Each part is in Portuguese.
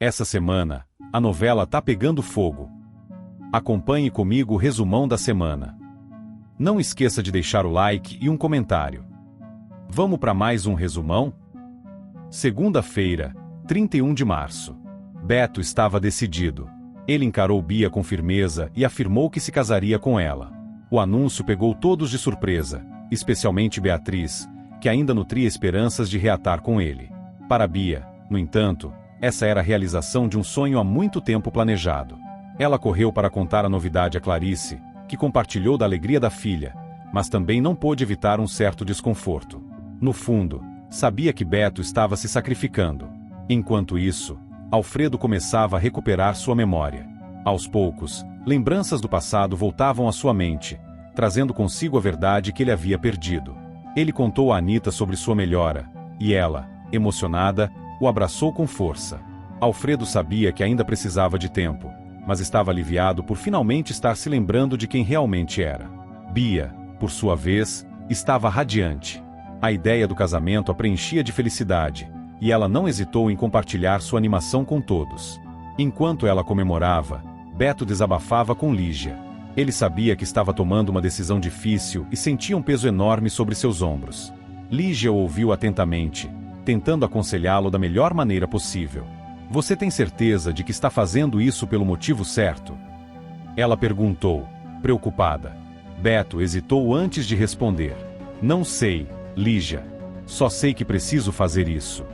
Essa semana, a novela tá pegando fogo. Acompanhe comigo o resumão da semana. Não esqueça de deixar o like e um comentário. Vamos para mais um resumão? Segunda-feira, 31 de março. Beto estava decidido. Ele encarou Bia com firmeza e afirmou que se casaria com ela. O anúncio pegou todos de surpresa, especialmente Beatriz, que ainda nutria esperanças de reatar com ele. Para Bia, no entanto, essa era a realização de um sonho há muito tempo planejado. Ela correu para contar a novidade a Clarice, que compartilhou da alegria da filha, mas também não pôde evitar um certo desconforto. No fundo, sabia que Beto estava se sacrificando. Enquanto isso, Alfredo começava a recuperar sua memória. Aos poucos, lembranças do passado voltavam à sua mente, trazendo consigo a verdade que ele havia perdido. Ele contou a Anita sobre sua melhora, e ela, emocionada, o abraçou com força. Alfredo sabia que ainda precisava de tempo, mas estava aliviado por finalmente estar se lembrando de quem realmente era. Bia, por sua vez, estava radiante. A ideia do casamento a preenchia de felicidade, e ela não hesitou em compartilhar sua animação com todos. Enquanto ela comemorava, Beto desabafava com Lígia. Ele sabia que estava tomando uma decisão difícil e sentia um peso enorme sobre seus ombros. Lígia o ouviu atentamente, tentando aconselhá-lo da melhor maneira possível. Você tem certeza de que está fazendo isso pelo motivo certo? Ela perguntou, preocupada. Beto hesitou antes de responder. Não sei, Lígia. Só sei que preciso fazer isso.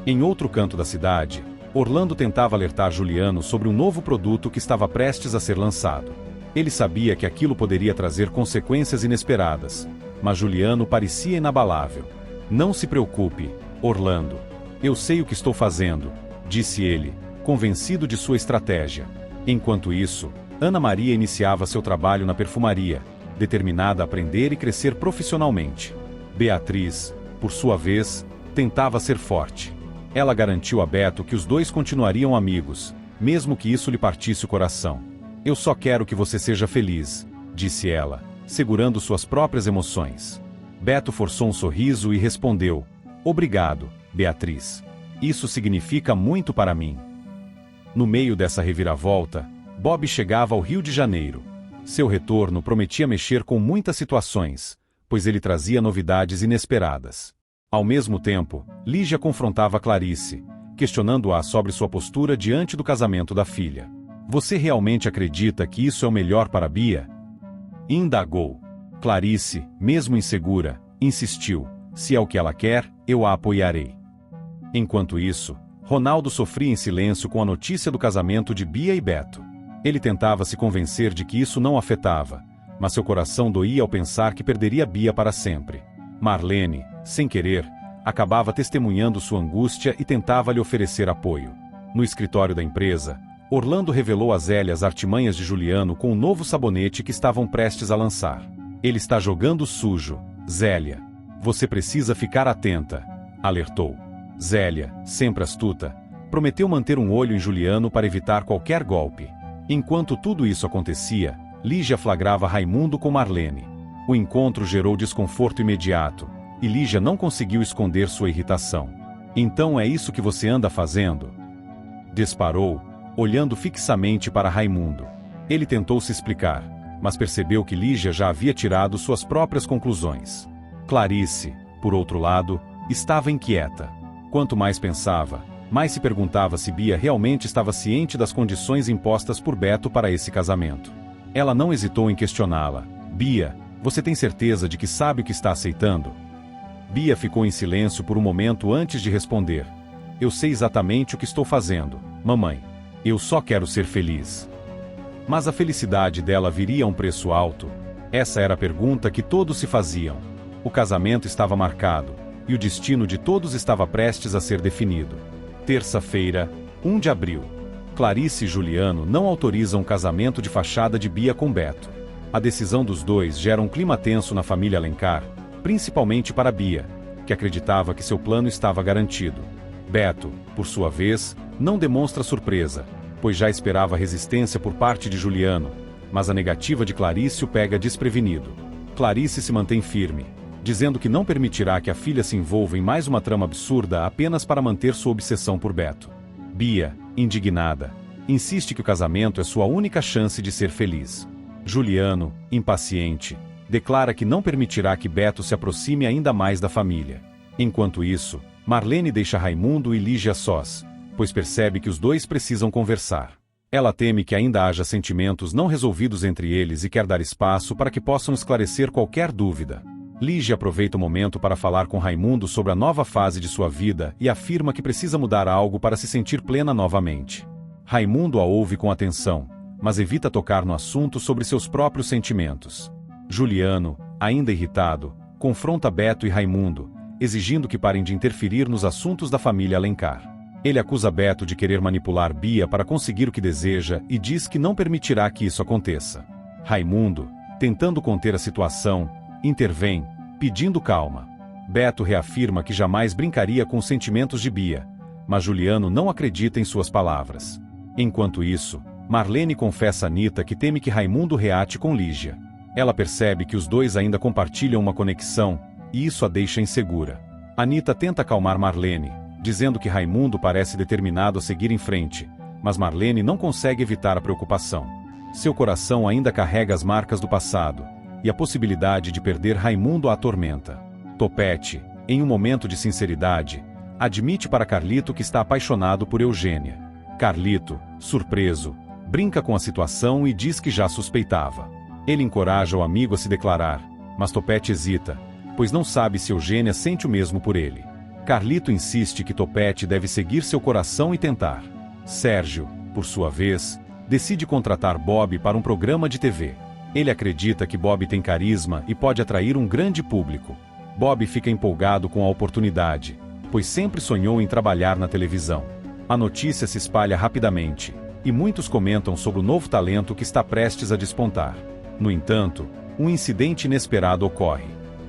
Em outro canto da cidade, Orlando tentava alertar Juliano sobre um novo produto que estava prestes a ser lançado. Ele sabia que aquilo poderia trazer consequências inesperadas, mas Juliano parecia inabalável. Não se preocupe, Orlando. Eu sei o que estou fazendo, disse ele, convencido de sua estratégia. Enquanto isso, Ana Maria iniciava seu trabalho na perfumaria, determinada a aprender e crescer profissionalmente. Beatriz, por sua vez, tentava ser forte. Ela garantiu a Beto que os dois continuariam amigos, mesmo que isso lhe partisse o coração. Eu só quero que você seja feliz, disse ela, segurando suas próprias emoções. Beto forçou um sorriso e respondeu, obrigado, Beatriz. Isso significa muito para mim. No meio dessa reviravolta, Bob chegava ao Rio de Janeiro. Seu retorno prometia mexer com muitas situações, pois ele trazia novidades inesperadas. Ao mesmo tempo, Lígia confrontava Clarice, questionando-a sobre sua postura diante do casamento da filha. Você realmente acredita que isso é o melhor para Bia? Indagou. Clarice, mesmo insegura, insistiu, se é o que ela quer, eu a apoiarei. Enquanto isso, Ronaldo sofria em silêncio com a notícia do casamento de Bia e Beto. Ele tentava se convencer de que isso não afetava, mas seu coração doía ao pensar que perderia Bia para sempre. Marlene, sem querer, acabava testemunhando sua angústia e tentava lhe oferecer apoio. No escritório da empresa, Orlando revelou a Zélia as artimanhas de Juliano com o novo sabonete que estavam prestes a lançar. Ele está jogando sujo, Zélia. Você precisa ficar atenta, alertou. Zélia, sempre astuta, prometeu manter um olho em Juliano para evitar qualquer golpe. Enquanto tudo isso acontecia, Lígia flagrava Raimundo com Marlene. O encontro gerou desconforto imediato, e Lígia não conseguiu esconder sua irritação. Então é isso que você anda fazendo? Disparou, olhando fixamente para Raimundo. Ele tentou se explicar, mas percebeu que Lígia já havia tirado suas próprias conclusões. Clarice, por outro lado, estava inquieta. Quanto mais pensava, mais se perguntava se Bia realmente estava ciente das condições impostas por Beto para esse casamento. Ela não hesitou em questioná-la. Bia, você tem certeza de que sabe o que está aceitando? Bia ficou em silêncio por um momento antes de responder. Eu sei exatamente o que estou fazendo, mamãe. Eu só quero ser feliz. Mas a felicidade dela viria a um preço alto? Essa era a pergunta que todos se faziam. O casamento estava marcado, e o destino de todos estava prestes a ser definido. Terça-feira, 1 de abril. Clarice e Juliano não autorizam o casamento de fachada de Bia com Beto. A decisão dos dois gera um clima tenso na família Alencar, principalmente para Bia, que acreditava que seu plano estava garantido. Beto, por sua vez, não demonstra surpresa, pois já esperava resistência por parte de Juliano, mas a negativa de Clarice o pega desprevenido. Clarice se mantém firme, dizendo que não permitirá que a filha se envolva em mais uma trama absurda apenas para manter sua obsessão por Beto. Bia, indignada, insiste que o casamento é sua única chance de ser feliz. Juliano, impaciente, declara que não permitirá que Beto se aproxime ainda mais da família. Enquanto isso, Marlene deixa Raimundo e Lígia sós, pois percebe que os dois precisam conversar. Ela teme que ainda haja sentimentos não resolvidos entre eles e quer dar espaço para que possam esclarecer qualquer dúvida. Lígia aproveita o momento para falar com Raimundo sobre a nova fase de sua vida e afirma que precisa mudar algo para se sentir plena novamente. Raimundo a ouve com atenção, mas evita tocar no assunto sobre seus próprios sentimentos. Juliano, ainda irritado, confronta Beto e Raimundo, exigindo que parem de interferir nos assuntos da família Alencar. Ele acusa Beto de querer manipular Bia para conseguir o que deseja e diz que não permitirá que isso aconteça. Raimundo, tentando conter a situação, intervém, pedindo calma. Beto reafirma que jamais brincaria com os sentimentos de Bia, mas Juliano não acredita em suas palavras. Enquanto isso, Marlene confessa a Anita que teme que Raimundo reate com Lígia. Ela percebe que os dois ainda compartilham uma conexão, e isso a deixa insegura. Anita tenta acalmar Marlene, dizendo que Raimundo parece determinado a seguir em frente, mas Marlene não consegue evitar a preocupação. Seu coração ainda carrega as marcas do passado, e a possibilidade de perder Raimundo a atormenta. Topete, em um momento de sinceridade, admite para Carlito que está apaixonado por Eugênia. Carlito, surpreso, brinca com a situação e diz que já suspeitava. Ele encoraja o amigo a se declarar, mas Topete hesita, pois não sabe se Eugênia sente o mesmo por ele. Carlito insiste que Topete deve seguir seu coração e tentar. Sérgio, por sua vez, decide contratar Bob para um programa de TV. Ele acredita que Bob tem carisma e pode atrair um grande público. Bob fica empolgado com a oportunidade, pois sempre sonhou em trabalhar na televisão. A notícia se espalha rapidamente, e muitos comentam sobre o novo talento que está prestes a despontar. No entanto, um incidente inesperado ocorre.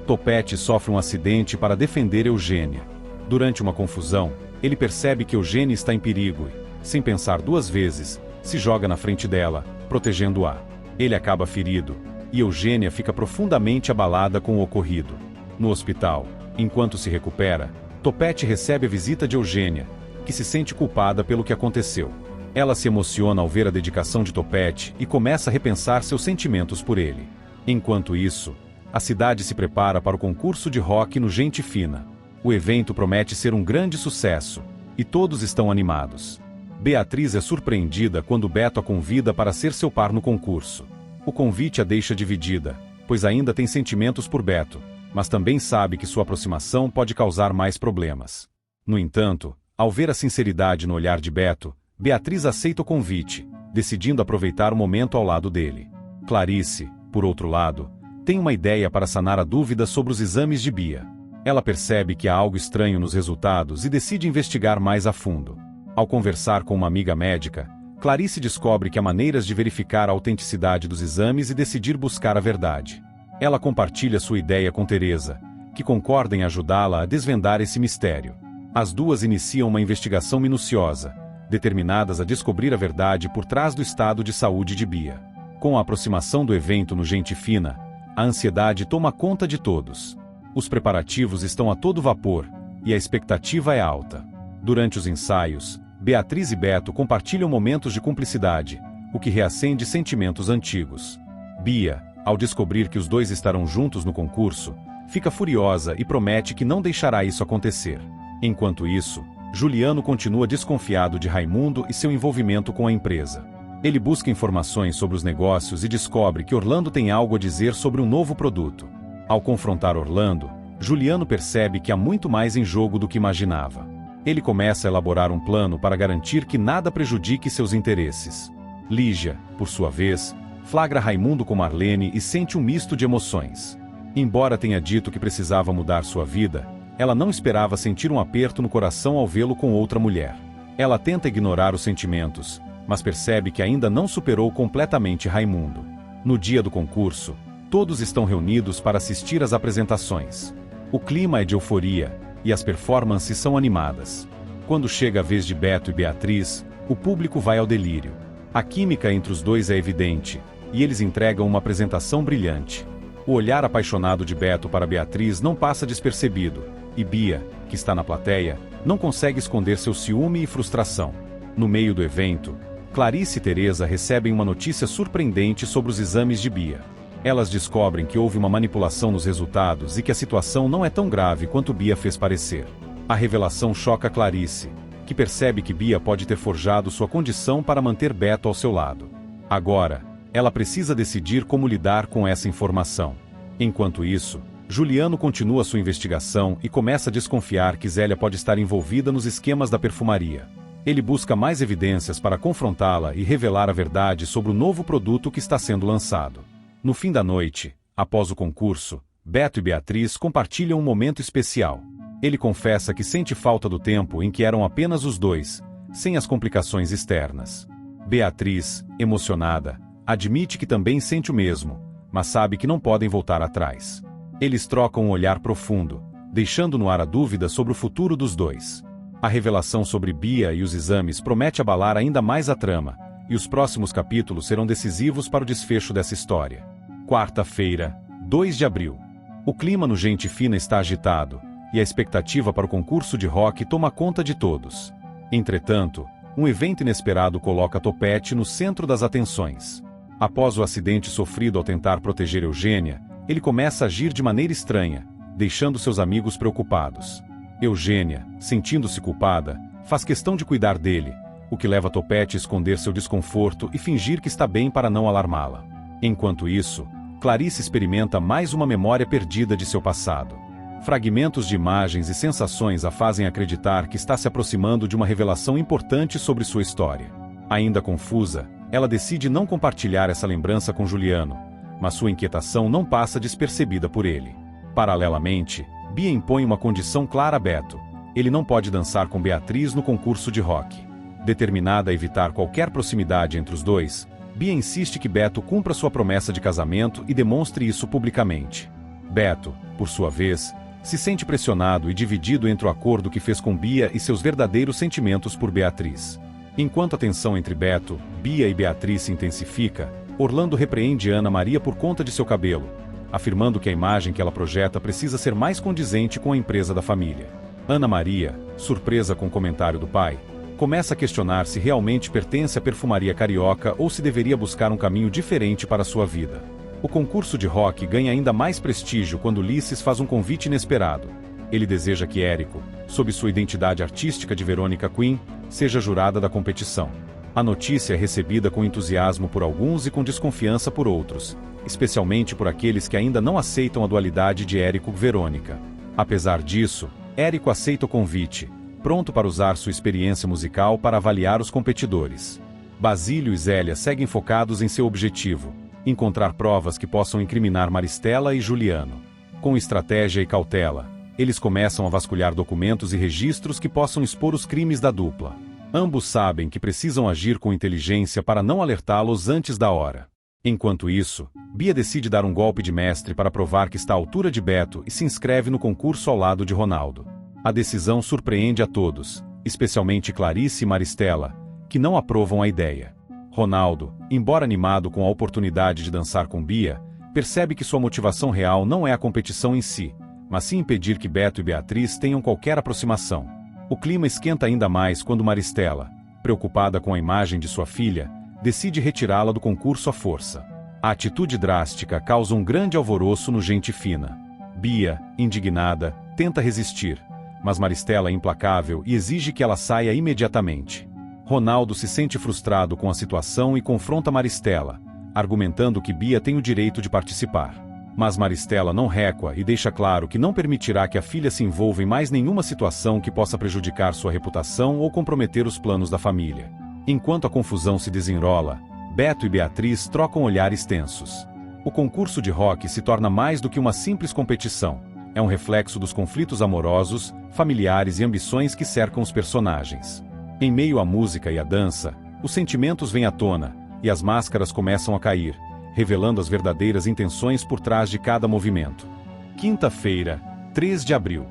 Topete sofre um acidente para defender Eugênia. Durante uma confusão, ele percebe que Eugênia está em perigo e, sem pensar duas vezes, se joga na frente dela, protegendo-a. Ele acaba ferido, e Eugênia fica profundamente abalada com o ocorrido. No hospital, enquanto se recupera, Topete recebe a visita de Eugênia, que se sente culpada pelo que aconteceu. Ela se emociona ao ver a dedicação de Topete e começa a repensar seus sentimentos por ele. Enquanto isso, a cidade se prepara para o concurso de rock no Gente Fina. O evento promete ser um grande sucesso, e todos estão animados. Beatriz é surpreendida quando Beto a convida para ser seu par no concurso. O convite a deixa dividida, pois ainda tem sentimentos por Beto, mas também sabe que sua aproximação pode causar mais problemas. No entanto, ao ver a sinceridade no olhar de Beto, Beatriz aceita o convite, decidindo aproveitar o momento ao lado dele. Clarice, por outro lado, tem uma ideia para sanar a dúvida sobre os exames de Bia. Ela percebe que há algo estranho nos resultados e decide investigar mais a fundo. Ao conversar com uma amiga médica, Clarice descobre que há maneiras de verificar a autenticidade dos exames e decidir buscar a verdade. Ela compartilha sua ideia com Teresa, que concorda em ajudá-la a desvendar esse mistério. As duas iniciam uma investigação minuciosa, determinadas a descobrir a verdade por trás do estado de saúde de Bia. Com a aproximação do evento no Gente Fina, a ansiedade toma conta de todos. Os preparativos estão a todo vapor, e a expectativa é alta. Durante os ensaios, Beatriz e Beto compartilham momentos de cumplicidade, o que reacende sentimentos antigos. Bia, ao descobrir que os dois estarão juntos no concurso, fica furiosa e promete que não deixará isso acontecer. Enquanto isso, Juliano continua desconfiado de Raimundo e seu envolvimento com a empresa. Ele busca informações sobre os negócios e descobre que Orlando tem algo a dizer sobre um novo produto. Ao confrontar Orlando, Juliano percebe que há muito mais em jogo do que imaginava. Ele começa a elaborar um plano para garantir que nada prejudique seus interesses. Lígia, por sua vez, flagra Raimundo com Marlene e sente um misto de emoções. Embora tenha dito que precisava mudar sua vida, ela não esperava sentir um aperto no coração ao vê-lo com outra mulher. Ela tenta ignorar os sentimentos, mas percebe que ainda não superou completamente Raimundo. No dia do concurso, todos estão reunidos para assistir às apresentações. O clima é de euforia, e as performances são animadas. Quando chega a vez de Beto e Beatriz, o público vai ao delírio. A química entre os dois é evidente, e eles entregam uma apresentação brilhante. O olhar apaixonado de Beto para Beatriz não passa despercebido, e Bia, que está na plateia, não consegue esconder seu ciúme e frustração. No meio do evento, Clarice e Teresa recebem uma notícia surpreendente sobre os exames de Bia. Elas descobrem que houve uma manipulação nos resultados e que a situação não é tão grave quanto Bia fez parecer. A revelação choca Clarice, que percebe que Bia pode ter forjado sua condição para manter Beto ao seu lado. Agora, ela precisa decidir como lidar com essa informação. Enquanto isso, Juliano continua sua investigação e começa a desconfiar que Zélia pode estar envolvida nos esquemas da perfumaria. Ele busca mais evidências para confrontá-la e revelar a verdade sobre o novo produto que está sendo lançado. No fim da noite, após o concurso, Beto e Beatriz compartilham um momento especial. Ele confessa que sente falta do tempo em que eram apenas os dois, sem as complicações externas. Beatriz, emocionada, admite que também sente o mesmo, mas sabe que não podem voltar atrás. Eles trocam um olhar profundo, deixando no ar a dúvida sobre o futuro dos dois. A revelação sobre Bia e os exames promete abalar ainda mais a trama, e os próximos capítulos serão decisivos para o desfecho dessa história. Quarta-feira, 2 de abril. O clima no Gente Fina está agitado, e a expectativa para o concurso de rock toma conta de todos. Entretanto, um evento inesperado coloca Topete no centro das atenções. Após o acidente sofrido ao tentar proteger Eugênia, ele começa a agir de maneira estranha, deixando seus amigos preocupados. Eugênia, sentindo-se culpada, faz questão de cuidar dele, o que leva Topete a esconder seu desconforto e fingir que está bem para não alarmá-la. Enquanto isso, Clarice experimenta mais uma memória perdida de seu passado. Fragmentos de imagens e sensações a fazem acreditar que está se aproximando de uma revelação importante sobre sua história. Ainda confusa, ela decide não compartilhar essa lembrança com Juliano, mas sua inquietação não passa despercebida por ele. Paralelamente, Bia impõe uma condição clara a Beto: ele não pode dançar com Beatriz no concurso de rock. Determinada a evitar qualquer proximidade entre os dois, Bia insiste que Beto cumpra sua promessa de casamento e demonstre isso publicamente. Beto, por sua vez, se sente pressionado e dividido entre o acordo que fez com Bia e seus verdadeiros sentimentos por Beatriz. Enquanto a tensão entre Beto, Bia e Beatriz se intensifica, Orlando repreende Ana Maria por conta de seu cabelo, afirmando que a imagem que ela projeta precisa ser mais condizente com a empresa da família. Ana Maria, surpresa com o comentário do pai, começa a questionar se realmente pertence à perfumaria carioca ou se deveria buscar um caminho diferente para sua vida. O concurso de rock ganha ainda mais prestígio quando Ulisses faz um convite inesperado. Ele deseja que Érico, sob sua identidade artística de Verônica Queen, seja jurada da competição. A notícia é recebida com entusiasmo por alguns e com desconfiança por outros, especialmente por aqueles que ainda não aceitam a dualidade de Érico-Verônica. Apesar disso, Érico aceita o convite, pronto para usar sua experiência musical para avaliar os competidores. Basílio e Zélia seguem focados em seu objetivo: encontrar provas que possam incriminar Maristela e Juliano. Com estratégia e cautela, eles começam a vasculhar documentos e registros que possam expor os crimes da dupla. Ambos sabem que precisam agir com inteligência para não alertá-los antes da hora. Enquanto isso, Bia decide dar um golpe de mestre para provar que está à altura de Beto e se inscreve no concurso ao lado de Ronaldo. A decisão surpreende a todos, especialmente Clarice e Maristela, que não aprovam a ideia. Ronaldo, embora animado com a oportunidade de dançar com Bia, percebe que sua motivação real não é a competição em si, mas sim impedir que Beto e Beatriz tenham qualquer aproximação. O clima esquenta ainda mais quando Maristela, preocupada com a imagem de sua filha, decide retirá-la do concurso à força. A atitude drástica causa um grande alvoroço no Gente Fina. Bia, indignada, tenta resistir, mas Maristela é implacável e exige que ela saia imediatamente. Ronaldo se sente frustrado com a situação e confronta Maristela, argumentando que Bia tem o direito de participar. Mas Maristela não recua e deixa claro que não permitirá que a filha se envolva em mais nenhuma situação que possa prejudicar sua reputação ou comprometer os planos da família. Enquanto a confusão se desenrola, Beto e Beatriz trocam olhares tensos. O concurso de rock se torna mais do que uma simples competição. É um reflexo dos conflitos amorosos, familiares e ambições que cercam os personagens. Em meio à música e à dança, os sentimentos vêm à tona, e as máscaras começam a cair, revelando as verdadeiras intenções por trás de cada movimento. Quinta-feira, 3 de abril.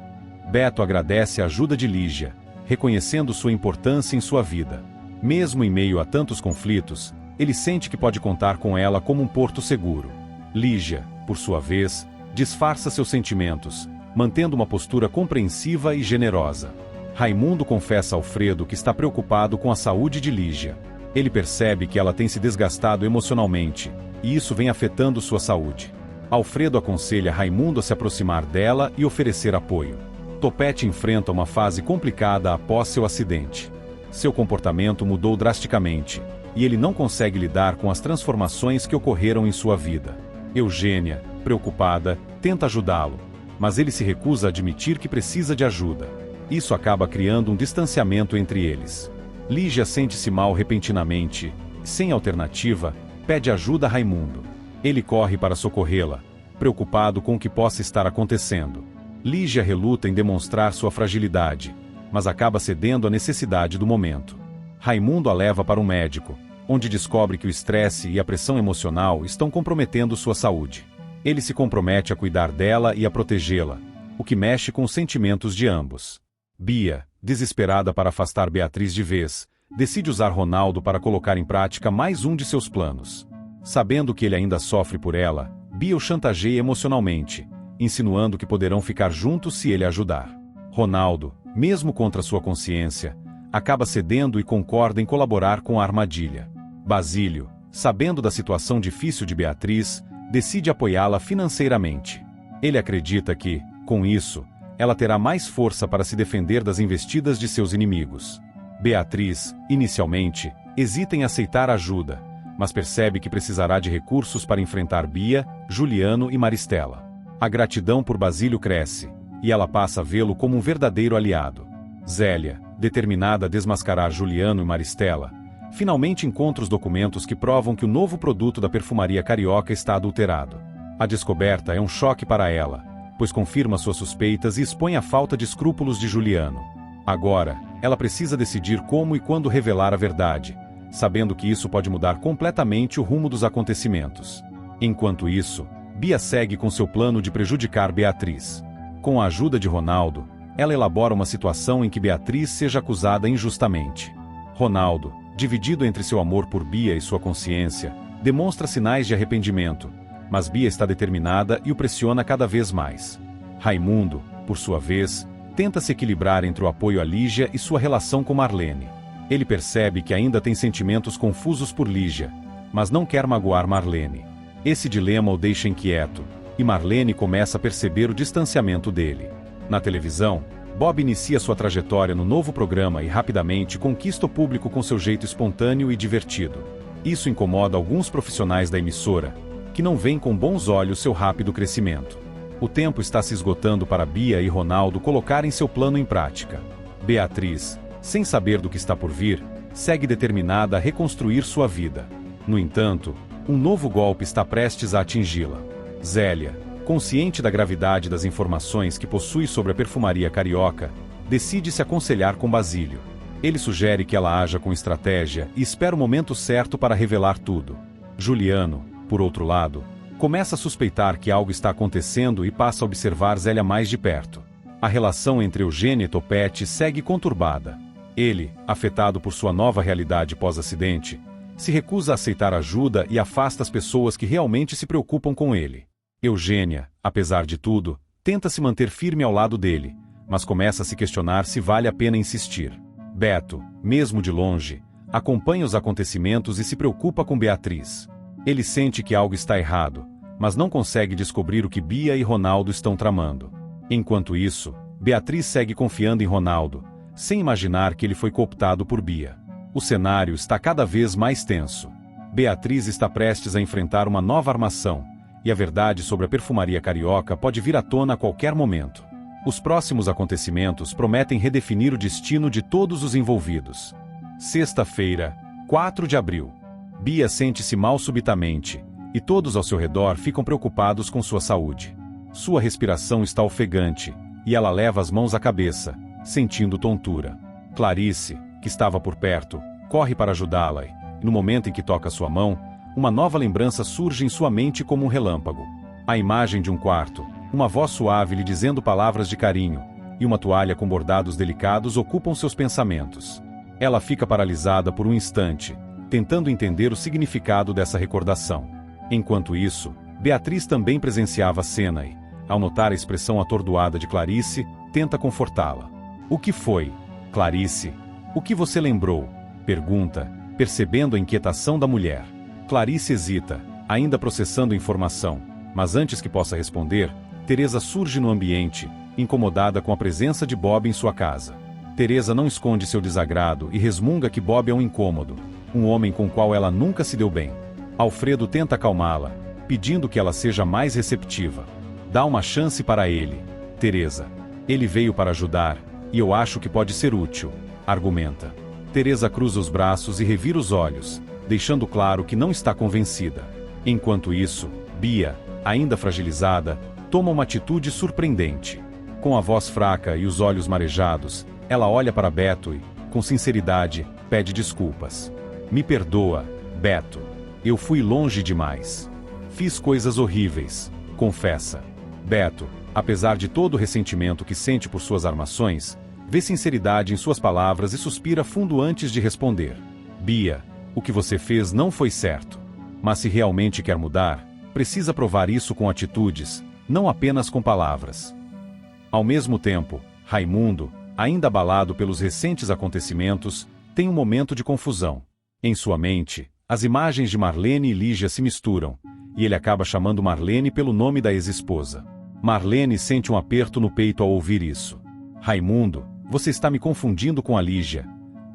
Beto agradece a ajuda de Lígia, reconhecendo sua importância em sua vida. Mesmo em meio a tantos conflitos, ele sente que pode contar com ela como um porto seguro. Lígia, por sua vez, disfarça seus sentimentos, mantendo uma postura compreensiva e generosa. Raimundo confessa a Alfredo que está preocupado com a saúde de Lígia. Ele percebe que ela tem se desgastado emocionalmente, e isso vem afetando sua saúde. Alfredo aconselha Raimundo a se aproximar dela e oferecer apoio. Topete enfrenta uma fase complicada após seu acidente. Seu comportamento mudou drasticamente, e ele não consegue lidar com as transformações que ocorreram em sua vida. Eugênia, preocupada, tenta ajudá-lo, mas ele se recusa a admitir que precisa de ajuda. Isso acaba criando um distanciamento entre eles. Lígia sente-se mal repentinamente e, sem alternativa, pede ajuda a Raimundo. Ele corre para socorrê-la, preocupado com o que possa estar acontecendo. Lígia reluta em demonstrar sua fragilidade, mas acaba cedendo à necessidade do momento. Raimundo a leva para um médico, onde descobre que o estresse e a pressão emocional estão comprometendo sua saúde. Ele se compromete a cuidar dela e a protegê-la, o que mexe com os sentimentos de ambos. Bia, desesperada para afastar Beatriz de vez, decide usar Ronaldo para colocar em prática mais um de seus planos. Sabendo que ele ainda sofre por ela, Bia o chantageia emocionalmente, insinuando que poderão ficar juntos se ele ajudar. Ronaldo, mesmo contra sua consciência, acaba cedendo e concorda em colaborar com a armadilha. Basílio, sabendo da situação difícil de Beatriz, decide apoiá-la financeiramente. Ele acredita que, com isso, ela terá mais força para se defender das investidas de seus inimigos. Beatriz, inicialmente, hesita em aceitar ajuda, mas percebe que precisará de recursos para enfrentar Bia, Juliano e Maristela. A gratidão por Basílio cresce, e ela passa a vê-lo como um verdadeiro aliado. Zélia, determinada a desmascarar Juliano e Maristela, finalmente encontra os documentos que provam que o novo produto da perfumaria carioca está adulterado. A descoberta é um choque para ela, pois confirma suas suspeitas e expõe a falta de escrúpulos de Juliano. Agora, ela precisa decidir como e quando revelar a verdade, sabendo que isso pode mudar completamente o rumo dos acontecimentos. Enquanto isso, Bia segue com seu plano de prejudicar Beatriz. Com a ajuda de Ronaldo, ela elabora uma situação em que Beatriz seja acusada injustamente. Ronaldo, dividido entre seu amor por Bia e sua consciência, demonstra sinais de arrependimento, mas Bia está determinada e o pressiona cada vez mais. Raimundo, por sua vez, tenta se equilibrar entre o apoio a Lígia e sua relação com Marlene. Ele percebe que ainda tem sentimentos confusos por Lígia, mas não quer magoar Marlene. Esse dilema o deixa inquieto, e Marlene começa a perceber o distanciamento dele. Na televisão, Bob inicia sua trajetória no novo programa e rapidamente conquista o público com seu jeito espontâneo e divertido. Isso incomoda alguns profissionais da emissora, que não veem com bons olhos seu rápido crescimento. O tempo está se esgotando para Bia e Ronaldo colocarem seu plano em prática. Beatriz, sem saber do que está por vir, segue determinada a reconstruir sua vida. No entanto, um novo golpe está prestes a atingi-la. Zélia, consciente da gravidade das informações que possui sobre a perfumaria carioca, decide se aconselhar com Basílio. Ele sugere que ela haja com estratégia e espera o momento certo para revelar tudo. Juliano, por outro lado, começa a suspeitar que algo está acontecendo e passa a observar Zélia mais de perto. A relação entre Eugênia e Topete segue conturbada. Ele, afetado por sua nova realidade pós-acidente, se recusa a aceitar ajuda e afasta as pessoas que realmente se preocupam com ele. Eugênia, apesar de tudo, tenta se manter firme ao lado dele, mas começa a se questionar se vale a pena insistir. Beto, mesmo de longe, acompanha os acontecimentos e se preocupa com Beatriz. Ele sente que algo está errado, mas não consegue descobrir o que Bia e Ronaldo estão tramando. Enquanto isso, Beatriz segue confiando em Ronaldo, sem imaginar que ele foi cooptado por Bia. O cenário está cada vez mais tenso. Beatriz está prestes a enfrentar uma nova armação, e a verdade sobre a perfumaria carioca pode vir à tona a qualquer momento. Os próximos acontecimentos prometem redefinir o destino de todos os envolvidos. Sexta-feira, 4 de abril. Bia sente-se mal subitamente, e todos ao seu redor ficam preocupados com sua saúde. Sua respiração está ofegante, e ela leva as mãos à cabeça, sentindo tontura. Clarice, que estava por perto, corre para ajudá-la e, no momento em que toca sua mão, uma nova lembrança surge em sua mente como um relâmpago. A imagem de um quarto, uma voz suave lhe dizendo palavras de carinho, e uma toalha com bordados delicados ocupam seus pensamentos. Ela fica paralisada por um instante, tentando entender o significado dessa recordação. Enquanto isso, Beatriz também presenciava a cena e, ao notar a expressão atordoada de Clarice, tenta confortá-la. "O que foi?", Clarice, o que você lembrou? Pergunta, percebendo a inquietação da mulher. Clarice hesita, ainda processando a informação, mas antes que possa responder, Teresa surge no ambiente, incomodada com a presença de Bob em sua casa. Teresa não esconde seu desagrado e resmunga que Bob é um incômodo, um homem com o qual ela nunca se deu bem. Alfredo tenta acalmá-la, pedindo que ela seja mais receptiva. Dá uma chance para ele. Teresa. Ele veio para ajudar, e eu acho que pode ser útil, argumenta. Teresa cruza os braços e revira os olhos, deixando claro que não está convencida. Enquanto isso, Bia, ainda fragilizada, toma uma atitude surpreendente. Com a voz fraca e os olhos marejados, ela olha para Beto e, com sinceridade, pede desculpas. Me perdoa, Beto. Eu fui longe demais. Fiz coisas horríveis, confessa. Beto, apesar de todo o ressentimento que sente por suas armações, vê sinceridade em suas palavras e suspira fundo antes de responder. Bia, o que você fez não foi certo. Mas se realmente quer mudar, precisa provar isso com atitudes, não apenas com palavras. Ao mesmo tempo, Raimundo, ainda abalado pelos recentes acontecimentos, tem um momento de confusão. Em sua mente, as imagens de Marlene e Lígia se misturam, e ele acaba chamando Marlene pelo nome da ex-esposa. Marlene sente um aperto no peito ao ouvir isso. Raimundo, você está me confundindo com a Lígia?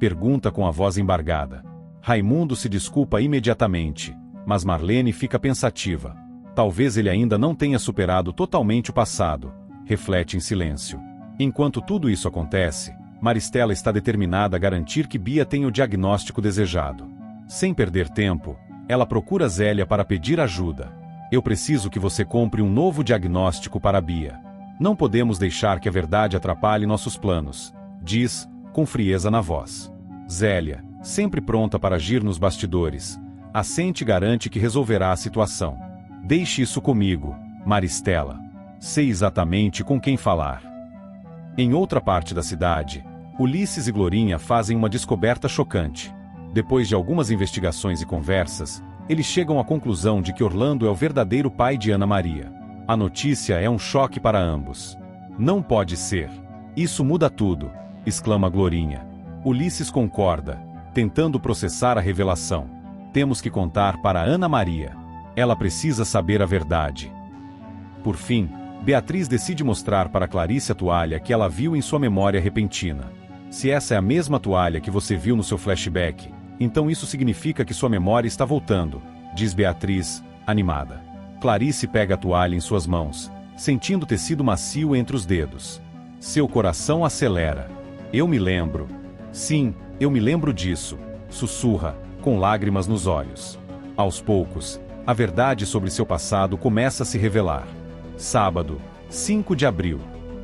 Pergunta com a voz embargada. Raimundo se desculpa imediatamente, mas Marlene fica pensativa. Talvez ele ainda não tenha superado totalmente o passado, reflete em silêncio. Enquanto tudo isso acontece, Maristela está determinada a garantir que Bia tenha o diagnóstico desejado. Sem perder tempo, ela procura Zélia para pedir ajuda. Eu preciso que você compre um novo diagnóstico para Bia. Não podemos deixar que a verdade atrapalhe nossos planos, diz, com frieza na voz. Zélia, sempre pronta para agir nos bastidores, assente e garante que resolverá a situação. Deixe isso comigo, Maristela. Sei exatamente com quem falar. Em outra parte da cidade, Ulisses e Glorinha fazem uma descoberta chocante. Depois de algumas investigações e conversas, eles chegam à conclusão de que Orlando é o verdadeiro pai de Ana Maria. A notícia é um choque para ambos. Não pode ser. Isso muda tudo, exclama Glorinha. Ulisses concorda, tentando processar a revelação. Temos que contar para Ana Maria. Ela precisa saber a verdade. Por fim, Beatriz decide mostrar para Clarice a toalha que ela viu em sua memória repentina. Se essa é a mesma toalha que você viu no seu flashback, então isso significa que sua memória está voltando, diz Beatriz, animada. Clarice pega a toalha em suas mãos, sentindo o tecido macio entre os dedos. Seu coração acelera. Eu me lembro. Sim, eu me lembro disso, sussurra, com lágrimas nos olhos. Aos poucos, a verdade sobre seu passado começa a se revelar. Sábado, 5 de abril.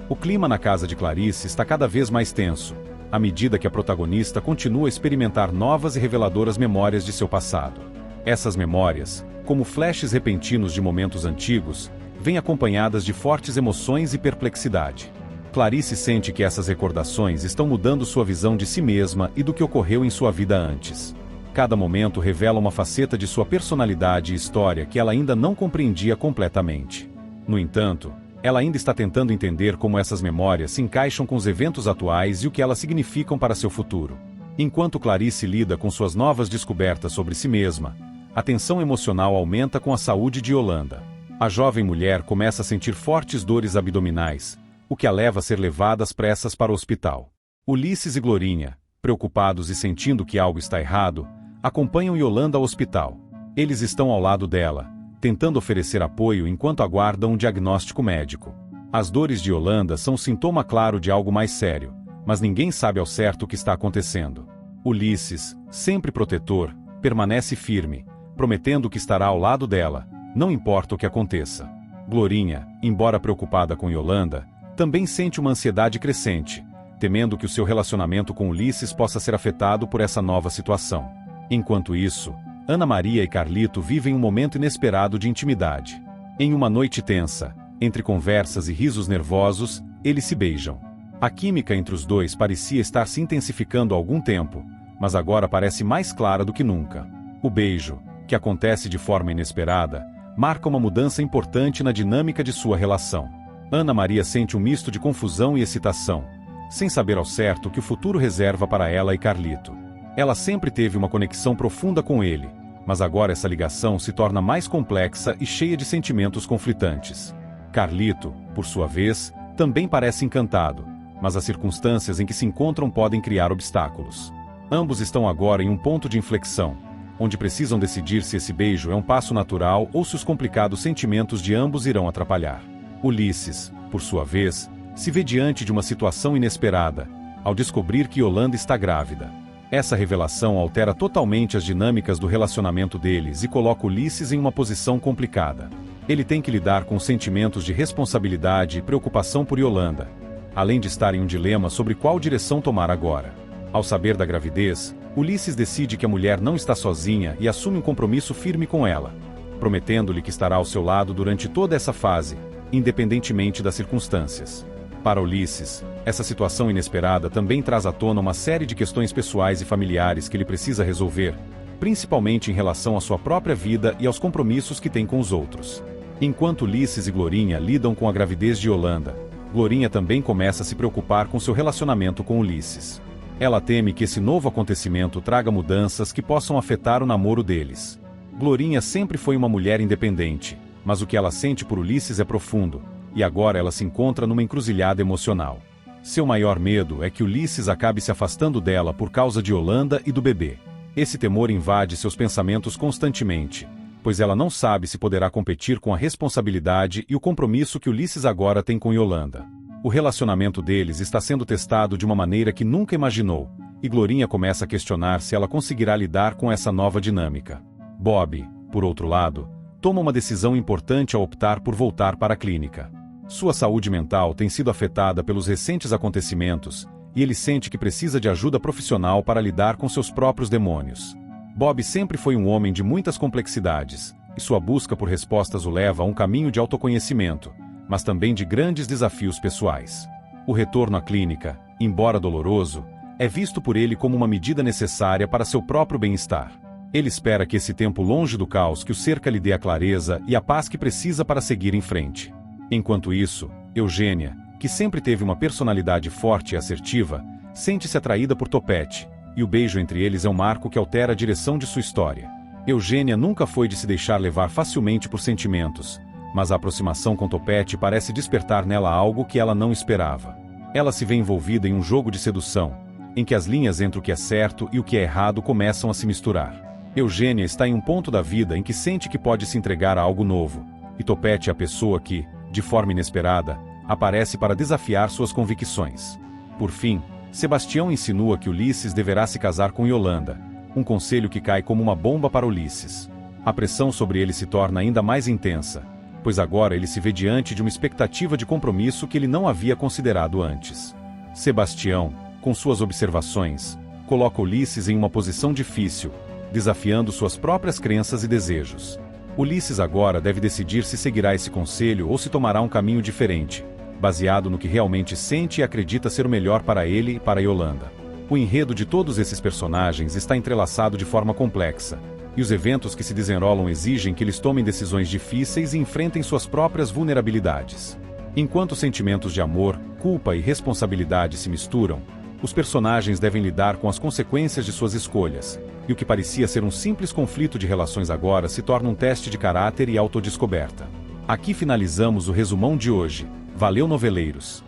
O clima na casa de Clarice está cada vez mais tenso, à medida que a protagonista continua a experimentar novas e reveladoras memórias de seu passado. Essas memórias, como flashes repentinos de momentos antigos, vêm acompanhadas de fortes emoções e perplexidade. Clarice sente que essas recordações estão mudando sua visão de si mesma e do que ocorreu em sua vida antes. Cada momento revela uma faceta de sua personalidade e história que ela ainda não compreendia completamente. No entanto, ela ainda está tentando entender como essas memórias se encaixam com os eventos atuais e o que elas significam para seu futuro. Enquanto Clarice lida com suas novas descobertas sobre si mesma, a tensão emocional aumenta com a saúde de Yolanda. A jovem mulher começa a sentir fortes dores abdominais, o que a leva a ser levada às pressas para o hospital. Ulisses e Glorinha, preocupados e sentindo que algo está errado, acompanham Yolanda ao hospital. Eles estão ao lado dela, tentando oferecer apoio enquanto aguardam um diagnóstico médico. As dores de Yolanda são um sintoma claro de algo mais sério, mas ninguém sabe ao certo o que está acontecendo. Ulisses, sempre protetor, permanece firme, prometendo que estará ao lado dela, não importa o que aconteça. Glorinha, embora preocupada com Yolanda, também sente uma ansiedade crescente, temendo que o seu relacionamento com Ulisses possa ser afetado por essa nova situação. Enquanto isso, Ana Maria e Carlito vivem um momento inesperado de intimidade. Em uma noite tensa, entre conversas e risos nervosos, eles se beijam. A química entre os dois parecia estar se intensificando há algum tempo, mas agora parece mais clara do que nunca. O beijo, que acontece de forma inesperada, marca uma mudança importante na dinâmica de sua relação. Ana Maria sente um misto de confusão e excitação, sem saber ao certo o que o futuro reserva para ela e Carlito. Ela sempre teve uma conexão profunda com ele, mas agora essa ligação se torna mais complexa e cheia de sentimentos conflitantes. Carlito, por sua vez, também parece encantado, mas as circunstâncias em que se encontram podem criar obstáculos. Ambos estão agora em um ponto de inflexão, onde precisam decidir se esse beijo é um passo natural ou se os complicados sentimentos de ambos irão atrapalhar. Ulisses, por sua vez, se vê diante de uma situação inesperada, ao descobrir que Yolanda está grávida. Essa revelação altera totalmente as dinâmicas do relacionamento deles e coloca Ulisses em uma posição complicada. Ele tem que lidar com sentimentos de responsabilidade e preocupação por Yolanda, além de estar em um dilema sobre qual direção tomar agora. Ao saber da gravidez, Ulisses decide que a mulher não está sozinha e assume um compromisso firme com ela, prometendo-lhe que estará ao seu lado durante toda essa fase, independentemente das circunstâncias. Para Ulisses, essa situação inesperada também traz à tona uma série de questões pessoais e familiares que ele precisa resolver, principalmente em relação à sua própria vida e aos compromissos que tem com os outros. Enquanto Ulisses e Glorinha lidam com a gravidez de Yolanda, Glorinha também começa a se preocupar com seu relacionamento com Ulisses. Ela teme que esse novo acontecimento traga mudanças que possam afetar o namoro deles. Glorinha sempre foi uma mulher independente, mas o que ela sente por Ulisses é profundo, e agora ela se encontra numa encruzilhada emocional. Seu maior medo é que Ulisses acabe se afastando dela por causa de Yolanda e do bebê. Esse temor invade seus pensamentos constantemente, pois ela não sabe se poderá competir com a responsabilidade e o compromisso que Ulisses agora tem com Yolanda. O relacionamento deles está sendo testado de uma maneira que nunca imaginou, e Glorinha começa a questionar se ela conseguirá lidar com essa nova dinâmica. Bob, por outro lado, toma uma decisão importante ao optar por voltar para a clínica. Sua saúde mental tem sido afetada pelos recentes acontecimentos, e ele sente que precisa de ajuda profissional para lidar com seus próprios demônios. Bob sempre foi um homem de muitas complexidades, e sua busca por respostas o leva a um caminho de autoconhecimento, mas também de grandes desafios pessoais. O retorno à clínica, embora doloroso, é visto por ele como uma medida necessária para seu próprio bem-estar. Ele espera que esse tempo longe do caos que o cerca lhe dê a clareza e a paz que precisa para seguir em frente. Enquanto isso, Eugênia, que sempre teve uma personalidade forte e assertiva, sente-se atraída por Topete, e o beijo entre eles é um marco que altera a direção de sua história. Eugênia nunca foi de se deixar levar facilmente por sentimentos, mas a aproximação com Topete parece despertar nela algo que ela não esperava. Ela se vê envolvida em um jogo de sedução, em que as linhas entre o que é certo e o que é errado começam a se misturar. Eugênia está em um ponto da vida em que sente que pode se entregar a algo novo, e Topete é a pessoa que, de forma inesperada, aparece para desafiar suas convicções. Por fim, Sebastião insinua que Ulisses deverá se casar com Yolanda, um conselho que cai como uma bomba para Ulisses. A pressão sobre ele se torna ainda mais intensa, pois agora ele se vê diante de uma expectativa de compromisso que ele não havia considerado antes. Sebastião, com suas observações, coloca Ulisses em uma posição difícil, desafiando suas próprias crenças e desejos. Ulisses agora deve decidir se seguirá esse conselho ou se tomará um caminho diferente, baseado no que realmente sente e acredita ser o melhor para ele e para Yolanda. O enredo de todos esses personagens está entrelaçado de forma complexa, e os eventos que se desenrolam exigem que eles tomem decisões difíceis e enfrentem suas próprias vulnerabilidades. Enquanto sentimentos de amor, culpa e responsabilidade se misturam, os personagens devem lidar com as consequências de suas escolhas, e o que parecia ser um simples conflito de relações agora se torna um teste de caráter e autodescoberta. Aqui finalizamos o resumão de hoje. Valeu, noveleiros!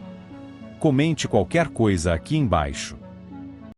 Comente qualquer coisa aqui embaixo.